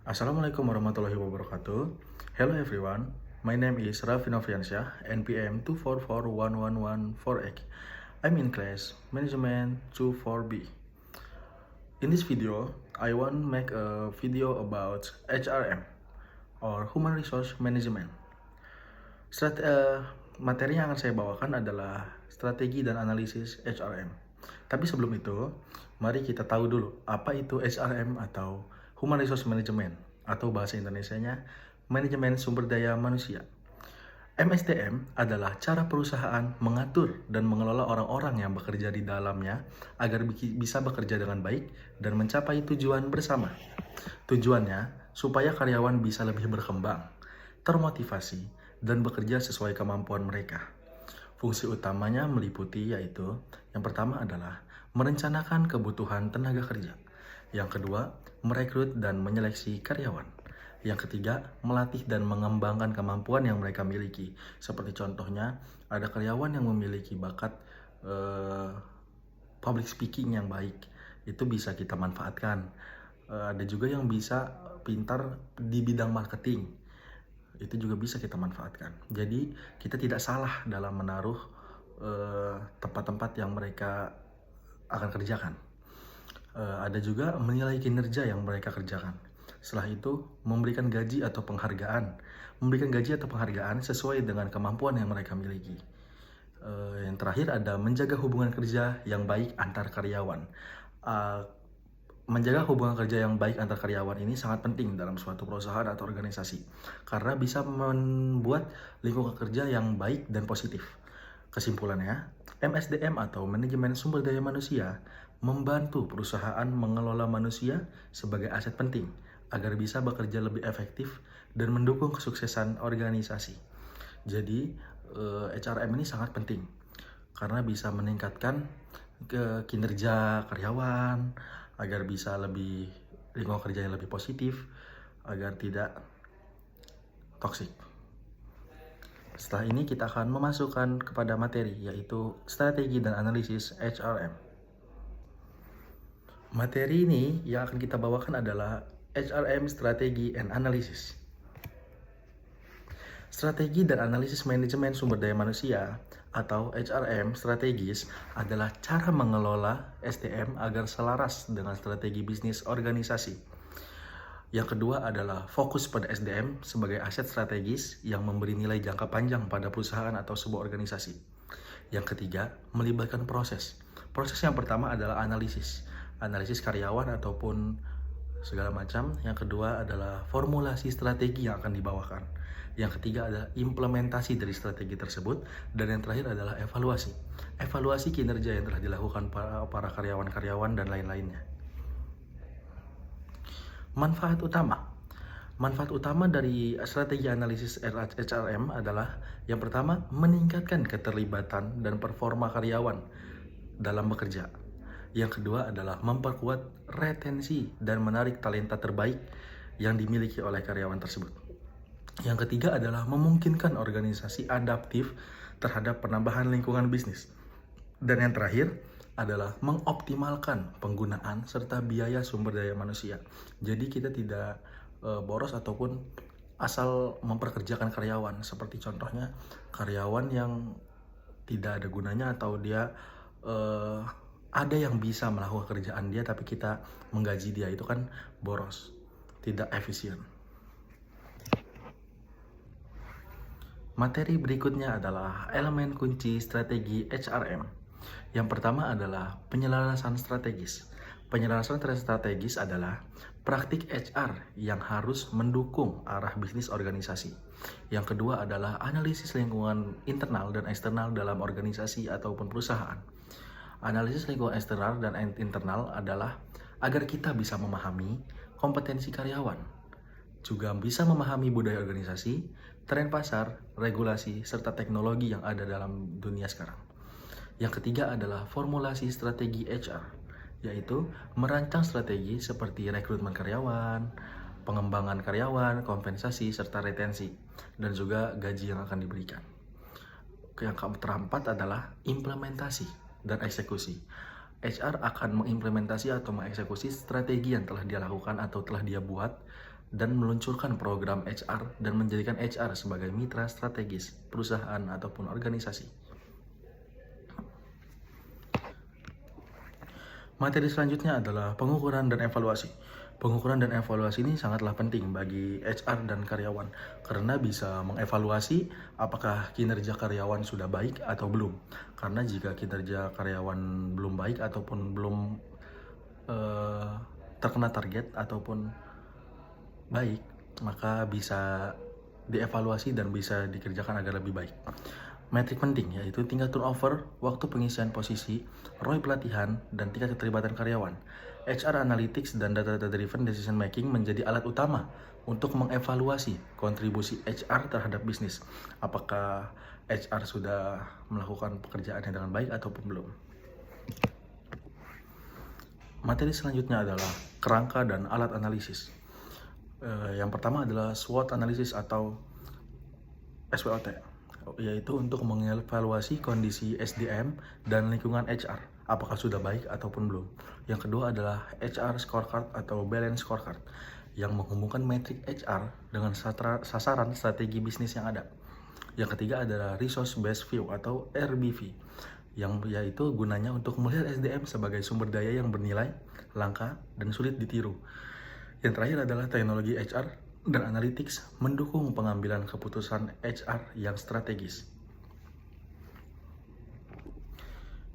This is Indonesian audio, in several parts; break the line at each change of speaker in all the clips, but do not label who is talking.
Assalamualaikum warahmatullahi wabarakatuh. Hello everyone, my name is Raffi Noviansyah, NPM 2441114X. I'm in class Management 24B. In this video, I want to make a video about HRM or Human Resource Management. Materi yang akan saya bawakan adalah strategi dan analisis HRM. Tapi sebelum itu, mari kita tahu dulu apa itu HRM atau Human Resource Management atau bahasa Indonesianya Manajemen Sumber Daya Manusia. MSDM adalah cara perusahaan mengatur dan mengelola orang-orang yang bekerja di dalamnya agar bisa bekerja dengan baik dan mencapai tujuan bersama. Tujuannya supaya karyawan bisa lebih berkembang, termotivasi, dan bekerja sesuai kemampuan mereka. Fungsi utamanya meliputi yaitu yang pertama adalah merencanakan kebutuhan tenaga kerja. Yang kedua, merekrut dan menyeleksi karyawan. Yang ketiga, melatih dan mengembangkan kemampuan yang mereka miliki. Seperti contohnya, ada karyawan yang memiliki bakat public speaking yang baik. Itu bisa kita manfaatkan. Ada juga yang bisa pintar di bidang marketing. Itu juga bisa kita manfaatkan. Jadi, kita tidak salah dalam menaruh tempat-tempat yang mereka akan kerjakan. Ada juga menilai kinerja yang mereka kerjakan. Setelah itu, memberikan gaji atau penghargaan. Memberikan gaji atau penghargaan sesuai dengan kemampuan yang mereka miliki. Yang terakhir ada menjaga hubungan kerja yang baik antar karyawan. Menjaga hubungan kerja yang baik antar karyawan ini sangat penting dalam suatu perusahaan atau organisasi. Karena bisa membuat lingkungan kerja yang baik dan positif. Kesimpulannya, MSDM atau Manajemen Sumber Daya Manusia membantu perusahaan mengelola manusia sebagai aset penting agar bisa bekerja lebih efektif dan mendukung kesuksesan organisasi. Jadi, HRM ini sangat penting karena bisa meningkatkan kinerja karyawan agar bisa lingkungan kerja yang lebih positif, agar tidak toksik. Setelah ini kita akan memasukkan kepada materi, yaitu strategi dan analisis HRM. Materi ini yang akan kita bawakan adalah HRM Strategi and Analysis. Strategi dan analisis manajemen sumber daya manusia atau HRM strategis adalah cara mengelola SDM agar selaras dengan strategi bisnis organisasi. Yang kedua adalah fokus pada SDM sebagai aset strategis yang memberi nilai jangka panjang pada perusahaan atau sebuah organisasi. Yang ketiga, melibatkan proses. Proses yang pertama adalah analisis karyawan ataupun segala macam. Yang kedua adalah formulasi strategi yang akan dibawakan. Yang ketiga adalah implementasi dari strategi tersebut. Dan yang terakhir adalah evaluasi kinerja yang telah dilakukan para karyawan-karyawan dan lain-lainnya. Manfaat utama dari strategi analisis HRM adalah yang pertama, meningkatkan keterlibatan dan performa karyawan dalam bekerja. Yang kedua adalah memperkuat retensi dan menarik talenta terbaik yang dimiliki oleh karyawan tersebut. Yang ketiga adalah memungkinkan organisasi adaptif terhadap penambahan lingkungan bisnis. Dan yang terakhir adalah mengoptimalkan penggunaan serta biaya sumber daya manusia. Jadi kita tidak boros ataupun asal memperkerjakan karyawan. Seperti contohnya karyawan yang tidak ada gunanya atau dia ada yang bisa melakukan kerjaan dia tapi kita menggaji dia, itu kan boros, tidak efisien. Materi berikutnya adalah elemen kunci strategi HRM. Yang pertama adalah penyelarasan strategis. Penyelarasan strategis adalah praktik HR yang harus mendukung arah bisnis organisasi. Yang kedua adalah analisis lingkungan internal dan eksternal dalam organisasi ataupun perusahaan. Analisis lingkungan eksternal dan internal adalah agar kita bisa memahami kompetensi karyawan, juga bisa memahami budaya organisasi, tren pasar, regulasi, serta teknologi yang ada dalam dunia sekarang. Yang ketiga adalah formulasi strategi HR, yaitu merancang strategi seperti rekrutmen karyawan, pengembangan karyawan, kompensasi, serta retensi, dan juga gaji yang akan diberikan. Yang keempat adalah implementasi dan eksekusi. HR akan mengimplementasi atau mengeksekusi strategi yang telah dia lakukan atau telah dia buat dan meluncurkan program HR dan menjadikan HR sebagai mitra strategis perusahaan ataupun organisasi. Materi selanjutnya adalah pengukuran dan evaluasi. Pengukuran dan evaluasi ini sangatlah penting bagi HR dan karyawan karena bisa mengevaluasi apakah kinerja karyawan sudah baik atau belum. Karena jika kinerja karyawan belum baik ataupun belum terkena target ataupun baik, maka bisa dievaluasi dan bisa dikerjakan agar lebih baik. Metrik penting yaitu tingkat turnover, waktu pengisian posisi, ROI pelatihan, dan tingkat keterlibatan karyawan. HR Analytics dan Data Driven Decision Making menjadi alat utama untuk mengevaluasi kontribusi HR terhadap bisnis. Apakah HR sudah melakukan pekerjaannya dengan baik ataupun belum. Materi selanjutnya adalah kerangka dan alat analisis. Yang pertama adalah SWOT analysis atau SWOT, yaitu untuk mengevaluasi kondisi SDM dan lingkungan HR, apakah sudah baik ataupun belum. Yang kedua adalah HR scorecard atau balance scorecard, yang menghubungkan metrik HR dengan sasaran strategi bisnis yang ada. Yang ketiga adalah resource based view atau RBV, yang yaitu gunanya untuk melihat SDM sebagai sumber daya yang bernilai, langka, dan sulit ditiru. Yang terakhir adalah teknologi HR dan analytics mendukung pengambilan keputusan HR yang strategis.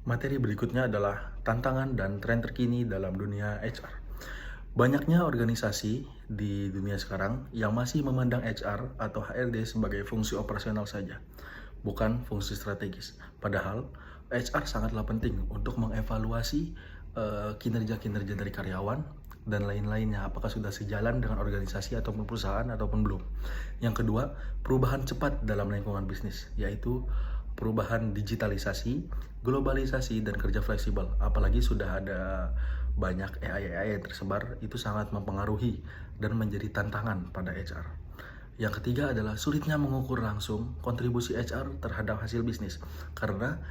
Materi berikutnya adalah tantangan dan tren terkini dalam dunia HR. Banyaknya organisasi di dunia sekarang yang masih memandang HR atau HRD sebagai fungsi operasional saja, bukan fungsi strategis. Padahal HR sangatlah penting untuk mengevaluasi kinerja-kinerja dari karyawan dan lain-lainnya, apakah sudah sejalan dengan organisasi ataupun perusahaan ataupun belum. Yang kedua, perubahan cepat dalam lingkungan bisnis, yaitu perubahan digitalisasi, globalisasi, dan kerja fleksibel. Apalagi sudah ada banyak AI yang tersebar, itu sangat mempengaruhi dan menjadi tantangan pada HR. Yang ketiga adalah sulitnya mengukur langsung kontribusi HR terhadap hasil bisnis, karena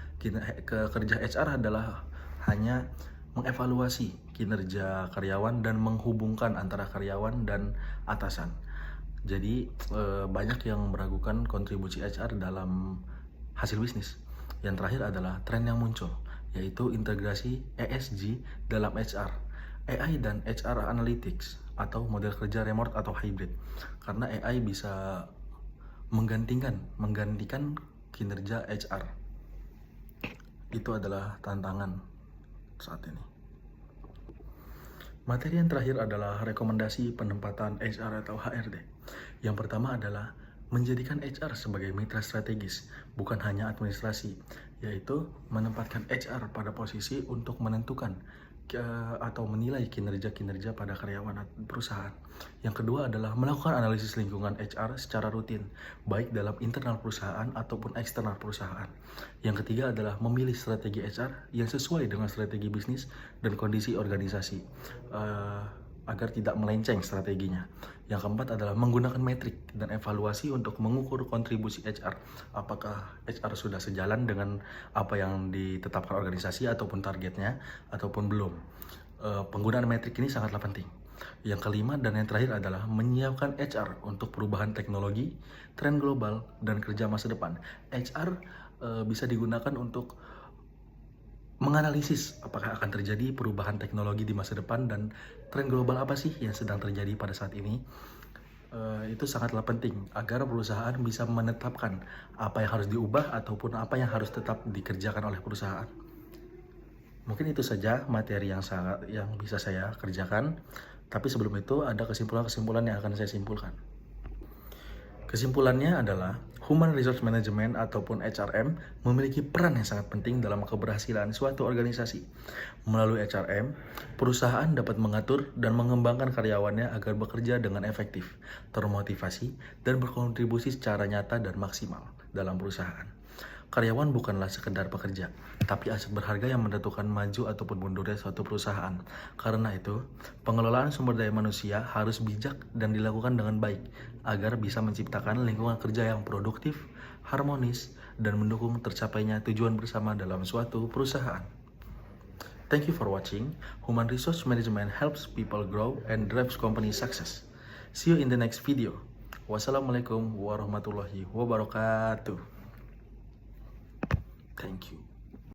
kerja HR adalah hanya mengevaluasi kinerja karyawan dan menghubungkan antara karyawan dan atasan. Jadi banyak yang meragukan kontribusi HR dalam hasil bisnis. Yang terakhir adalah tren yang muncul, yaitu integrasi ESG dalam HR, AI dan HR Analytics atau model kerja remote atau hybrid. Karena AI bisa menggantikan kinerja HR. Itu adalah tantangan saat ini. Materi yang terakhir adalah rekomendasi penempatan HR atau HRD. Yang pertama adalah menjadikan HR sebagai mitra strategis, bukan hanya administrasi, yaitu menempatkan HR pada posisi untuk menentukan atau menilai kinerja-kinerja pada karyawan perusahaan. Yang kedua adalah melakukan analisis lingkungan HR secara rutin, baik dalam internal perusahaan ataupun eksternal perusahaan. Yang ketiga adalah memilih strategi HR yang sesuai dengan strategi bisnis dan kondisi organisasi, agar tidak melenceng strateginya. Yang keempat adalah menggunakan metrik dan evaluasi untuk mengukur kontribusi HR. Apakah HR sudah sejalan dengan apa yang ditetapkan organisasi ataupun targetnya ataupun belum. Penggunaan metrik ini sangatlah penting. Yang kelima dan yang terakhir adalah menyiapkan HR untuk perubahan teknologi, tren global, dan kerja masa depan. HR bisa digunakan untuk menganalisis apakah akan terjadi perubahan teknologi di masa depan dan tren global apa sih yang sedang terjadi pada saat ini. Itu sangatlah penting agar perusahaan bisa menetapkan apa yang harus diubah ataupun apa yang harus tetap dikerjakan oleh perusahaan. Mungkin itu saja materi yang bisa saya kerjakan, tapi sebelum itu ada kesimpulan-kesimpulan yang akan saya simpulkan. Kesimpulannya adalah Human Resource Management ataupun HRM memiliki peran yang sangat penting dalam keberhasilan suatu organisasi. Melalui HRM, perusahaan dapat mengatur dan mengembangkan karyawannya agar bekerja dengan efektif, termotivasi, dan berkontribusi secara nyata dan maksimal dalam perusahaan. Karyawan bukanlah sekedar pekerja, tapi aset berharga yang menentukan maju ataupun mundurnya suatu perusahaan. Karena itu, pengelolaan sumber daya manusia harus bijak dan dilakukan dengan baik, agar bisa menciptakan lingkungan kerja yang produktif, harmonis, dan mendukung tercapainya tujuan bersama dalam suatu perusahaan. Thank you for watching. Human Resource Management helps people grow and drives company success. See you in the next video. Wassalamualaikum warahmatullahi wabarakatuh. Thank you.